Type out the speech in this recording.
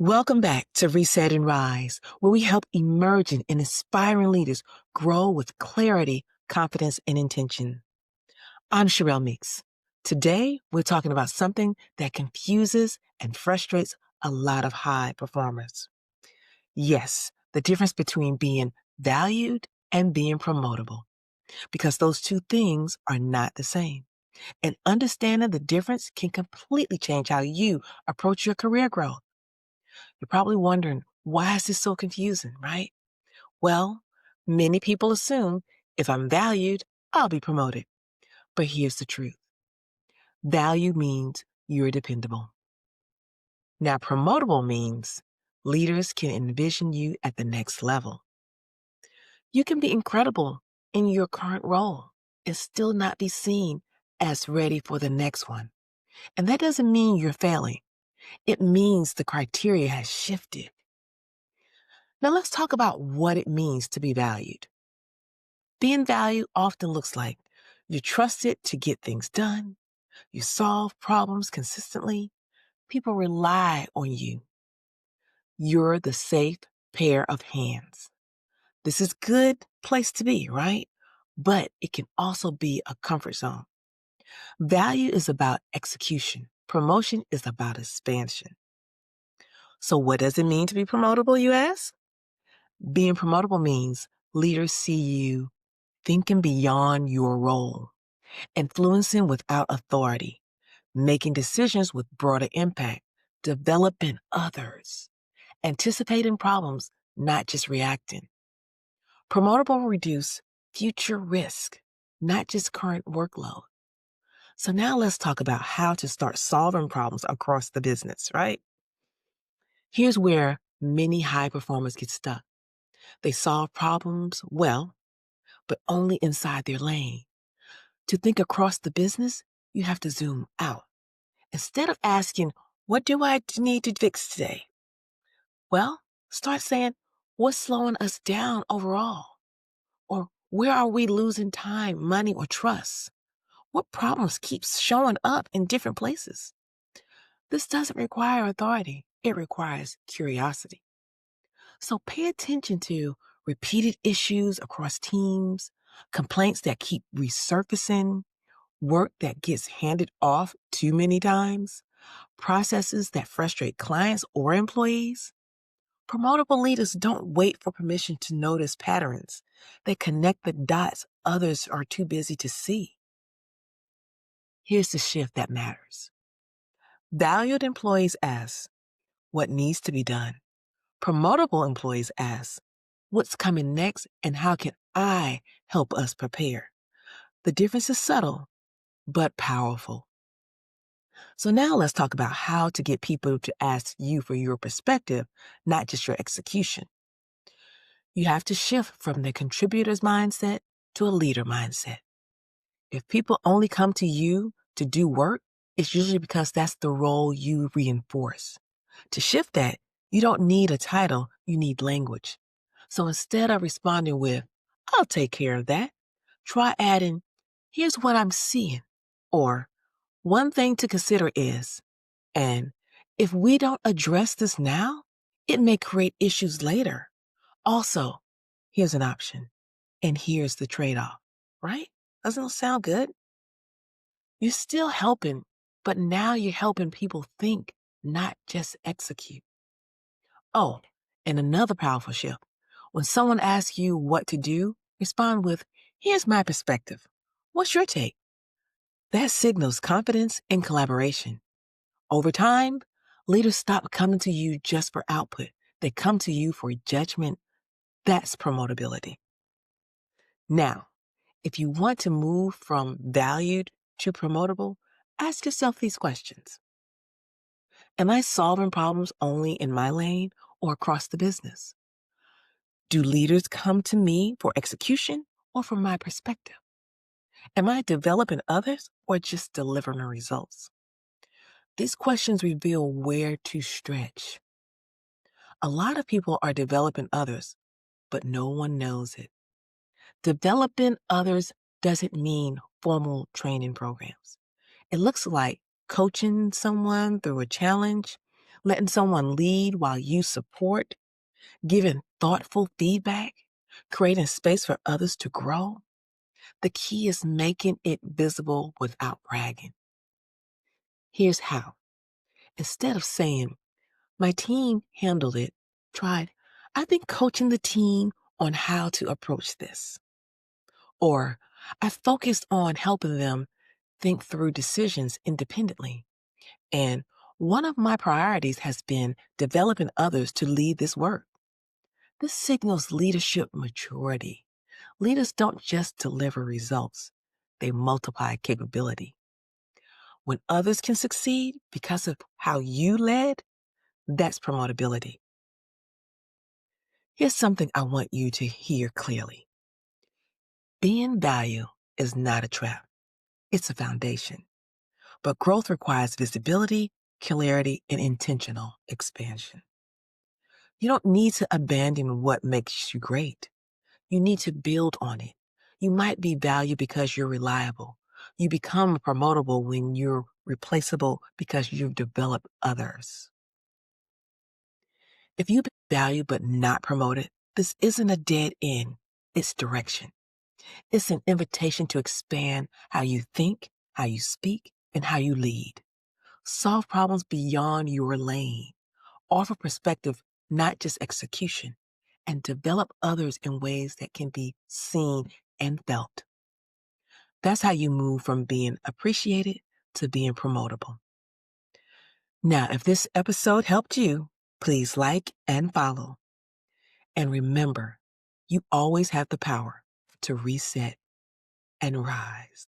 Welcome back to Reset and Rise, where we help emerging and inspiring leaders grow with clarity, confidence, and intention. I'm Shirrell Meeks. Today, we're talking about something that confuses and frustrates a lot of high performers. Yes, the difference between being valued and being promotable, because those two things are not the same. And understanding the difference can completely change how you approach your career growth. You're probably wondering, why is this so confusing, right? Well, many people assume if I'm valued, I'll be promoted. But here's the truth. Value means you're dependable. Now, promotable means leaders can envision you at the next level. You can be incredible in your current role and still not be seen as ready for the next one. And that doesn't mean you're failing. It means the criteria has shifted. Now let's talk about what it means to be valued. Being valued often looks like you're trusted to get things done, you solve problems consistently, people rely on you. You're the safe pair of hands. This is a good place to be, right? But it can also be a comfort zone. Value is about execution. Promotion is about expansion. So what does it mean to be promotable, you ask? Being promotable means leaders see you thinking beyond your role, influencing without authority, making decisions with broader impact, developing others, anticipating problems, not just reacting. Promotable reduce future risk, not just current workload. So now let's talk about how to start solving problems across the business, right? Here's where many high performers get stuck. They solve problems well, but only inside their lane. To think across the business, you have to zoom out. Instead of asking, what do I need to fix today? Well, start saying, what's slowing us down overall? Or where are we losing time, money, or trust? What problems keep showing up in different places? This doesn't require authority. It requires curiosity. So pay attention to repeated issues across teams, complaints that keep resurfacing, work that gets handed off too many times, processes that frustrate clients or employees. Promotable leaders don't wait for permission to notice patterns. They connect the dots others are too busy to see. Here's the shift that matters. Valued employees ask, what needs to be done? Promotable employees ask, what's coming next and how can I help us prepare? The difference is subtle, but powerful. So now let's talk about how to get people to ask you for your perspective, not just your execution. You have to shift from the contributor's mindset to a leader mindset. If people only come to you to do work, it's usually because that's the role you reinforce. To shift that, you don't need a title, you need language. So instead of responding with, I'll take care of that, try adding, here's what I'm seeing, or one thing to consider is, and if we don't address this now, it may create issues later. Also, here's an option, and here's the trade-off, right? Doesn't it sound good? You're still helping, but now you're helping people think, not just execute. Oh, and another powerful shift. When someone asks you what to do, respond with, here's my perspective. What's your take? That signals confidence and collaboration. Over time, leaders stop coming to you just for output. They come to you for judgment. That's promotability. Now, if you want to move from valued to promotable, ask yourself these questions. Am I solving problems only in my lane or across the business? Do leaders come to me for execution or for my perspective? Am I developing others or just delivering results? These questions reveal where to stretch. A lot of people are developing others, but no one knows it. Developing others doesn't mean formal training programs. It looks like coaching someone through a challenge, letting someone lead while you support, giving thoughtful feedback, creating space for others to grow. The key is making it visible without bragging. Here's how. Instead of saying, my team handled it, try, I've been coaching the team on how to approach this. Or, I focused on helping them think through decisions independently. And one of my priorities has been developing others to lead this work. This signals leadership maturity. Leaders don't just deliver results, they multiply capability. When others can succeed because of how you led, that's promotability. Here's something I want you to hear clearly. Being value is not a trap. It's a foundation. But growth requires visibility, clarity, and intentional expansion. You don't need to abandon what makes you great. You need to build on it. You might be valued because you're reliable. You become promotable when you're replaceable because you've developed others. If you've been valued but not promoted, this isn't a dead end. It's direction. It's an invitation to expand how you think, how you speak, and how you lead. Solve problems beyond your lane. Offer perspective, not just execution, and develop others in ways that can be seen and felt. That's how you move from being appreciated to being promotable. Now, if this episode helped you, please like and follow. And remember, you always have the power to reset and rise.